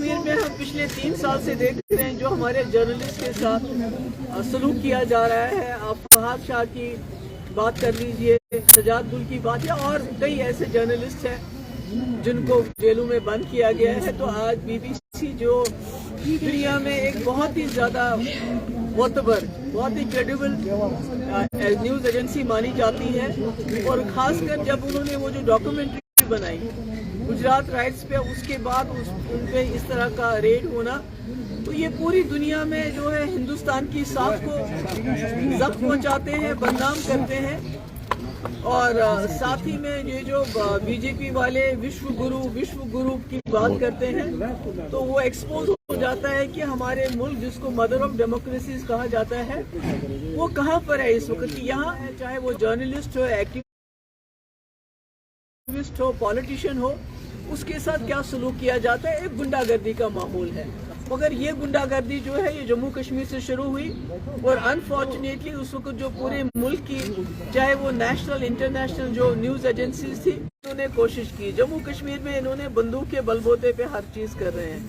कश्मीर में हम पिछले 3 साल से देख रहे हैं जो हमारे जर्नलिस्ट के साथ सलूक किया जा रहा है। आप फहाद शाह की बात कर लीजिए, सजाद गुल की बात है, और कई ऐसे जर्नलिस्ट हैं जिनको जेलों में बंद किया गया है। तो आज BBC जो दुनिया में एक बहुत ही ज़्यादा मोतबर, बहुत ही क्रेडिबल न्यूज़ एजेंसी मानी जाती है, और ख़ासकर जब उन्होंने वो जो डॉक्यूमेंट्री बनाई गुजरात राइट्स पे, उसके बाद उन पे इस तरह का रेड होना, तो ये पूरी दुनिया में जो है हिंदुस्तान की साख को जख्म पहुंचाते हैं, बदनाम करते हैं। और साथ ही में ये जो बीजेपी वाले विश्व गुरु की बात करते हैं, तो वो एक्सपोज हो जाता है कि हमारे मुल्क जिसको मदर ऑफ डेमोक्रेसीज कहा जाता है वो कहाँ पर है इस वक्त। यहाँ है, चाहे वो जर्नलिस्ट हो, एक्टिविस्ट हो, पॉलिटिशियन हो, उसके साथ क्या सलूक किया जाता है। एक गुंडागर्दी का माहौल है, मगर ये गुंडागर्दी जो है ये जम्मू कश्मीर से शुरू हुई, और अनफॉर्चुनेटली उस वक्त जो पूरे मुल्क की, चाहे वो नेशनल इंटरनेशनल जो न्यूज़ एजेंसीज थी, उन्होंने कोशिश की। जम्मू कश्मीर में इन्होंने बंदूक के बलबूते पे हर चीज़ कर रहे हैं,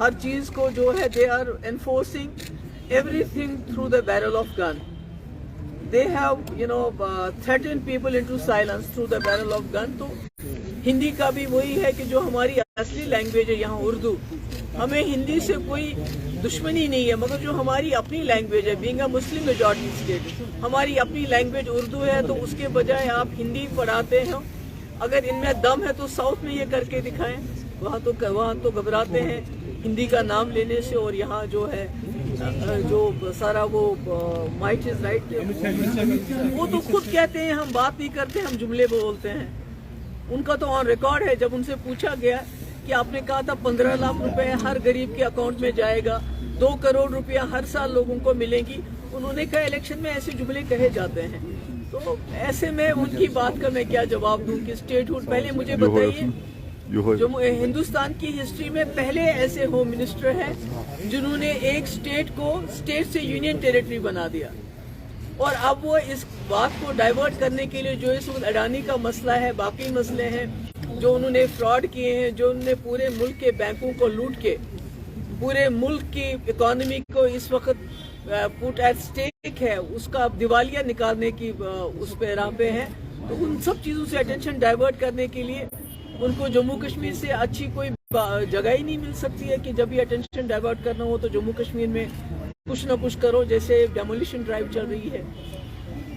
हर चीज़ को जो है they are enforcing everything through the barrel of gun. They have, threatened people into silence through the barrel of gun। तो हिंदी का भी वही है कि जो हमारी असली लैंग्वेज है यहाँ उर्दू, हमें हिंदी से कोई दुश्मनी नहीं है, मगर जो हमारी अपनी लैंग्वेज है, being a Muslim majority state, हमारी अपनी लैंग्वेज उर्दू है, तो उसके बजाय आप हिंदी पढ़ाते हैं। अगर इनमें दम है तो साउथ में ये करके दिखाएं, वहाँ तो घबराते हैं हिंदी का नाम लेने से। और यहाँ जो है जो सारा वो माइट इज राइट, वो तो खुद कहते हैं हम बात नहीं करते, हम जुमले बोलते हैं। उनका तो ऑन रिकॉर्ड है, जब उनसे पूछा गया कि आपने कहा था 15 लाख रुपए हर गरीब के अकाउंट में जाएगा, 2 करोड़ रुपया हर साल लोगों को मिलेंगी, उन्होंने कहा इलेक्शन में ऐसे जुमले कहे जाते हैं। तो ऐसे में उनकी बात का मैं क्या जवाब दूं कि स्टेटहुड, पहले मुझे बताइए, जो हिंदुस्तान की हिस्ट्री में पहले ऐसे होम मिनिस्टर हैं जिन्होंने एक स्टेट से यूनियन टेरिटरी बना दिया, और अब वो इस बात को डाइवर्ट करने के लिए जो इस वक्त अडानी का मसला है, बाकी मसले हैं, जो उन्होंने फ्रॉड किए हैं, जो उन्होंने पूरे मुल्क के बैंकों को लूट के पूरे मुल्क की इकोनॉमी को इस वक्त पुट एट स्टेक है, उसका अब दिवालिया निकालने की उस पे राह पे हैं। तो उन सब चीज़ों से अटेंशन डाइवर्ट करने के लिए उनको जम्मू कश्मीर से अच्छी कोई जगह ही नहीं मिल सकती है कि जब भी अटेंशन डाइवर्ट करना हो तो जम्मू कश्मीर में कुछ ना कुछ करो, जैसे डेमोलिशन ड्राइव चल रही है।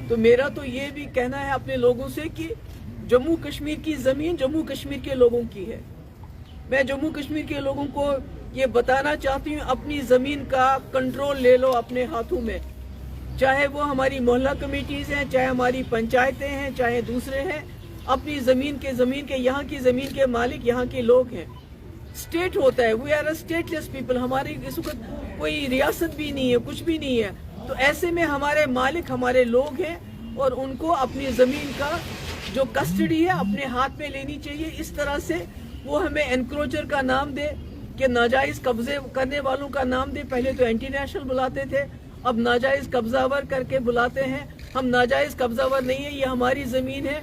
तो मेरा तो ये भी कहना है अपने लोगों से कि जम्मू कश्मीर की ज़मीन जम्मू कश्मीर के लोगों की है। मैं जम्मू कश्मीर के लोगों को ये बताना चाहती हूँ, अपनी ज़मीन का कंट्रोल ले लो अपने हाथों में, चाहे वो हमारी मोहल्ला कमेटीज़ हैं, चाहे हमारी पंचायतें हैं, चाहे दूसरे हैं। अपनी ज़मीन के यहाँ की ज़मीन के मालिक यहाँ के लोग हैं। स्टेट होता है, we are a stateless people, हमारी इस वक्त कोई रियासत भी नहीं है, कुछ भी नहीं है। तो ऐसे में हमारे मालिक हमारे लोग हैं, और उनको अपनी ज़मीन का जो कस्टडी है अपने हाथ में लेनी चाहिए। इस तरह से वो हमें एनक्रोचर का नाम दे, कि नाजायज़ कब्जे करने वालों का नाम दे। पहले तो एंटी नेशनल बुलाते थे, अब नाजायज़ कब्जावर करके बुलाते हैं। हम नाजायज़ कब्जावर नहीं है, ये हमारी ज़मीन है,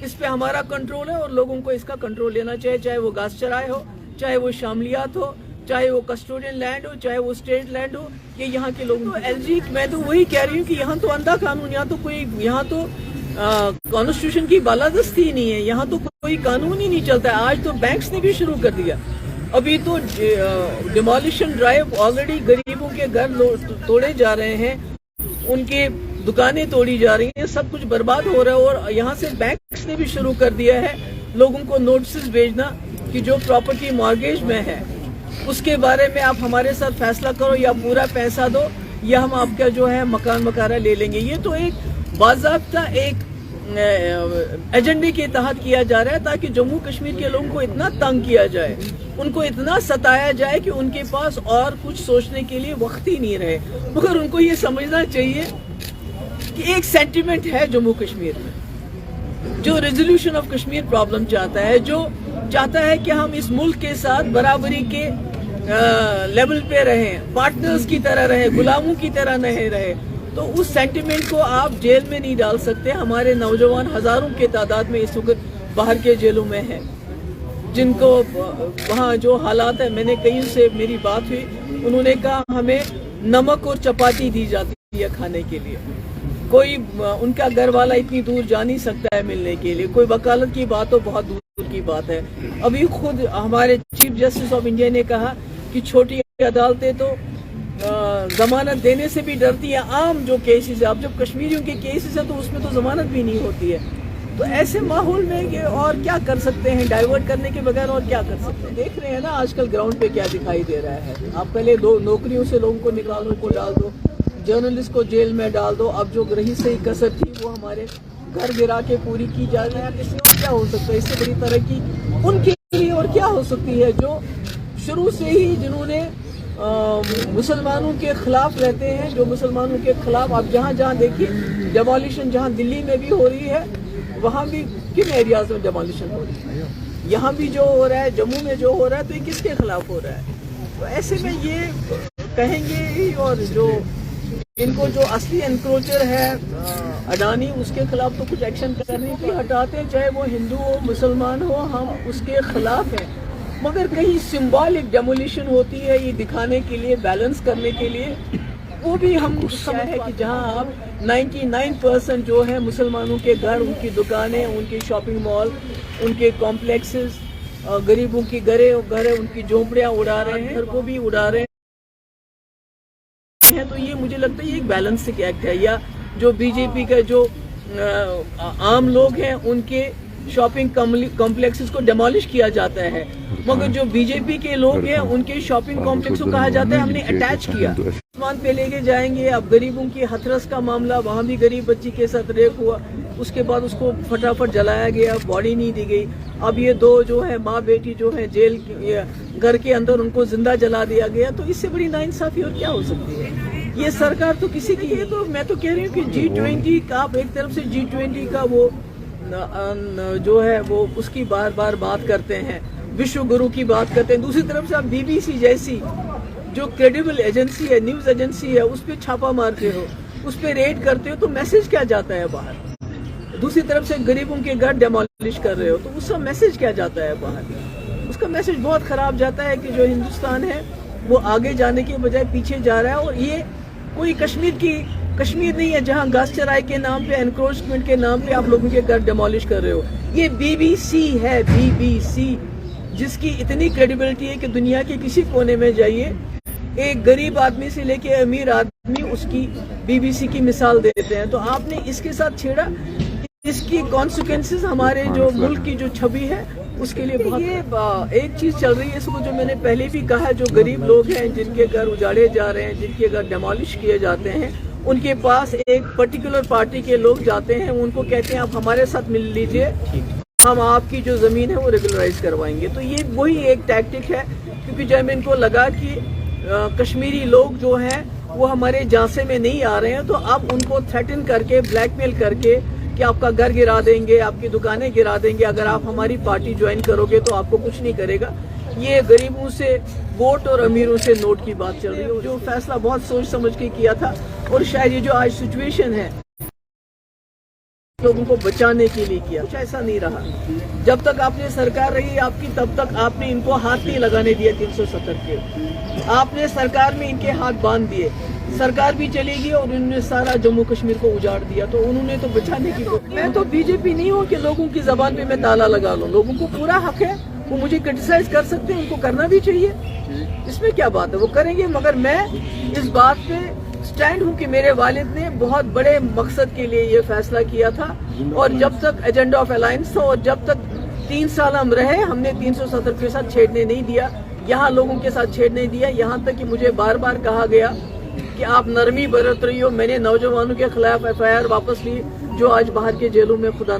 इस पे हमारा कंट्रोल है, और लोगों को इसका कंट्रोल लेना चाहिए, चाहे वो घास चराए हो, चाहे वो शामलियात हो, चाहे वो कस्टोडियन लैंड हो, चाहे वो स्टेट लैंड हो, ये यहाँ के लोगों को। एलजी मैं तो वही कह रही हूँ कि यहाँ तो अंधा कानून, यहाँ तो कॉन्स्टिट्यूशन की बालादस्ती ही नहीं है, यहाँ तो कोई कानून ही नहीं चलता है। आज तो बैंक्स ने भी शुरू कर दिया, अभी तो डिमोलिशन ड्राइव, ऑलरेडी गरीबों के घर तोड़े जा रहे हैं, उनके दुकानें तोड़ी जा रही हैं, सब कुछ बर्बाद हो रहा है। और यहाँ से बैंक्स ने भी शुरू कर दिया है लोगों को नोटिस भेजना कि जो प्रॉपर्टी मॉर्गेज में है उसके बारे में आप हमारे साथ फैसला करो, या पूरा पैसा दो, या हम आपका जो है मकान मकारा ले लेंगे। ये तो एक बाज़ाब्ता एक एजेंडे के तहत किया जा रहा है, ताकि जम्मू कश्मीर के लोगों को इतना तंग किया जाए, उनको इतना सताया जाए कि उनके पास और कुछ सोचने के लिए वक्त ही नहीं रहे। मगर उनको ये समझना चाहिए कि एक सेंटिमेंट है जम्मू कश्मीर में, जो रेजोल्यूशन ऑफ कश्मीर प्रॉब्लम चाहता है, जो चाहता है कि हम इस मुल्क के साथ बराबरी के लेवल पे रहें, पार्टनर्स की तरह रहें, गुलामों की तरह नहीं रहे। तो उस सेंटिमेंट को आप जेल में नहीं डाल सकते। हमारे नौजवान हजारों के तादाद में इस वक्त बाहर के जेलों में हैं। جن کو وہاں جو حالات ہے، میں نے کئی سے میری بات ہوئی، انہوں نے کہا ہمیں نمک اور چپاتی دی جاتی ہے کھانے کے لیے، کوئی ان کا گھر والا اتنی دور جا نہیں سکتا ہے ملنے کے لیے، کوئی وکالت کی بات ہو بہت دور کی بات ہے۔ ابھی خود ہمارے چیف جسٹس آف انڈیا نے کہا کہ چھوٹی عدالتیں تو ضمانت دینے سے بھی ڈرتی ہیں، عام جو کیسز ہے، اب جب کشمیریوں کے کیسز ہیں تو اس میں تو ضمانت بھی نہیں ہوتی ہے۔ تو ایسے ماحول میں کہ اور کیا کر سکتے ہیں، ڈائیورٹ کرنے کے بغیر اور کیا کر سکتے ہیں؟ دیکھ رہے ہیں نا آج کل گراؤنڈ پہ کیا دکھائی دے رہا ہے۔ آپ پہلے نوکریوں سے لوگوں کو نکالو، کو ڈال دو، جرنلسٹ کو جیل میں ڈال دو، اب جو رہی صحیح کسر تھی وہ ہمارے گھر گرا کے پوری کی جا رہی ہے۔ اس سے اور کیا ہو سکتا ہے؟ اس سے بڑی ترقی ان کے لیے اور کیا ہو سکتی ہے جو شروع سے ہی جنہوں نے مسلمانوں کے خلاف رہتے ہیں، جو مسلمانوں کے خلاف آپ جہاں جہاں دیکھیے ڈیمولیشن، جہاں دلی میں بھی ہو رہی ہے، وہاں بھی کن ایریاز میں ڈیمولیشن ہو رہی ہے، یہاں بھی جو ہو رہا ہے، جموں میں جو ہو رہا ہے، تو یہ کس کے خلاف ہو رہا ہے؟ تو ایسے میں یہ کہیں گے، اور جو ان کو جو اصلی انکروچر ہے اڈانی، اس کے خلاف تو کچھ ایکشن کرنے کی ہٹاتے ہیں، چاہے وہ ہندو ہو مسلمان ہو، ہم اس کے خلاف ہیں، مگر کہیں سمبولک ڈیمولیشن ہوتی ہے یہ دکھانے کے لیے، بیلنس کرنے کے لیے، وہ بھی ہم سمجھ ہے کہ جہاں آپ 99% جو ہے مسلمانوں کے گھر، ان کی دکانیں، ان کے شاپنگ مال، ان کے کمپلیکسز، غریبوں کی گھر ان کی جھونپڑیاں اڑا رہے ہیں، گھر کو بھی اڑا رہے ہیں، تو یہ مجھے لگتا ہے یہ ایک بیلنسنگ ایکٹ ہے۔ یا جو بی جے پی کا جو عام لوگ ہیں ان کے شاپنگ کمپلیکسز کو ڈیمالش کیا جاتا ہے، مگر جو بی جے پی کے لوگ ہیں ان کے شاپنگ کمپلیکس کو کہا جاتا ہے ہم نے اٹیچ کیا، آسمان پہ لے کے جائیں گے۔ اب غریبوں کی ہتھرس کا معاملہ، وہاں بھی غریب بچی کے ساتھ ریپ ہوا، اس کے بعد اس کو فٹافٹ جلایا گیا، باڈی نہیں دی گئی۔ اب یہ دو جو ہے ماں بیٹی جو ہے جیل گھر کے اندر ان کو زندہ جلا دیا گیا، تو اس سے بڑی ناانصافی اور کیا ہو سکتی ہے؟ یہ سرکار تو کسی کی ہے، تو میں تو کہہ رہی ہوں کہ G20 کا آپ ایک طرف سے G20 کا وہ جو ہے وہ اس کی بار بار بات کرتے ہیں، وشو گرو کی بات کرتے ہیں، دوسری طرف سے آپ BBC جیسی جو کریڈیبل ایجنسی ہے، نیوز ایجنسی ہے، اس پہ چھاپا مارتے ہو، اس پہ ریڈ کرتے ہو، تو میسج کیا جاتا ہے باہر؟ دوسری طرف سے غریبوں کے گھر ڈیمالش کر رہے ہو، تو اس کا میسج کیا جاتا ہے باہر؟ اس کا میسج بہت خراب جاتا ہے کہ جو ہندوستان ہے وہ آگے جانے کے بجائے پیچھے جا رہا ہے، اور یہ کوئی کشمیر نہیں ہے جہاں گھاس چرائی کے نام پہ، انکروچمنٹ کے نام پہ آپ لوگوں کے گھر ڈیمالش کر رہے ہو۔ یہ BBC ہے، BBC، جس کی اتنی کریڈیبلٹی ہے کہ دنیا کے کسی کونے میں جائیے، ایک غریب آدمی سے لے کے امیر آدمی اس کی BBC کی مثال دیتے ہیں، تو آپ نے اس کے ساتھ چھیڑا، اس کی کانسیکوینسز ہمارے جو ملک کی جو چھوی ہے اس کے لیے بہت۔ یہ ایک چیز چل رہی ہے، اس کو جو میں نے پہلے بھی کہا، جو غریب لوگ ہیں جن کے گھر اجاڑے جا رہے ہیں، جن کے گھر ڈیمالش کیے جاتے ہیں، ان کے پاس ایک پرٹیکولر پارٹی کے لوگ جاتے ہیں، ان کو کہتے ہیں آپ ہمارے ساتھ مل لیجئے، ہم آپ کی جو زمین ہے وہ ریگولرائز کروائیں گے۔ تو یہ وہی ایک ٹیکٹک ہے، کیونکہ جب ان کو لگا کہ کشمیری لوگ جو ہیں وہ ہمارے جانسے میں نہیں آ رہے ہیں، تو اب ان کو تھریٹن کر کے، بلیک میل کر کے کہ آپ کا گھر گرا دیں گے، آپ کی دکانیں گرا دیں گے، اگر آپ ہماری پارٹی جوائن کرو گے تو آپ کو کچھ نہیں کرے گا۔ یہ غریبوں سے ووٹ اور امیروں سے نوٹ کی بات چل رہی ہے، جو فیصلہ بہت سوچ سمجھ کے کیا تھا، اور شاید یہ جو آج سچویشن ہے لوگوں کو بچانے کے لیے کیا، کچھ ایسا نہیں رہا۔ جب تک آپ نے سرکار رہی آپ کی، تب تک آپ نے ان کو ہاتھ نہیں لگانے دیا 370 کے، آپ نے سرکار میں ان کے ہاتھ باندھ دیے، سرکار بھی چلے گی اور انہوں نے سارا جموں کشمیر کو اجاڑ دیا، تو انہوں نے تو بچانے کی۔ میں تو BJP نہیں ہوں کہ لوگوں کی زبان پہ میں تالا لگا لوں، لوگوں کو پورا حق ہے، وہ مجھے کرٹیسائز کر سکتے ہیں، ان کو کرنا بھی چاہیے، اس میں کیا بات ہے، وہ کریں گے، مگر میں اس بات پہ سٹینڈ ہوں کہ میرے والد نے بہت بڑے مقصد کے لیے یہ فیصلہ کیا تھا، اور جب تک ایجنڈا آف الائنس تھا، اور جب تک 3 سال ہم رہے، ہم نے 370 کے ساتھ چھیڑنے نہیں دیا، یہاں لوگوں کے ساتھ چھیڑنے دیا، یہاں تک کہ مجھے بار بار کہا گیا کہ آپ نرمی برت رہی ہو۔ میں نے نوجوانوں کے خلاف FIR واپس لی جو آج باہر کے جیلوں میں خدا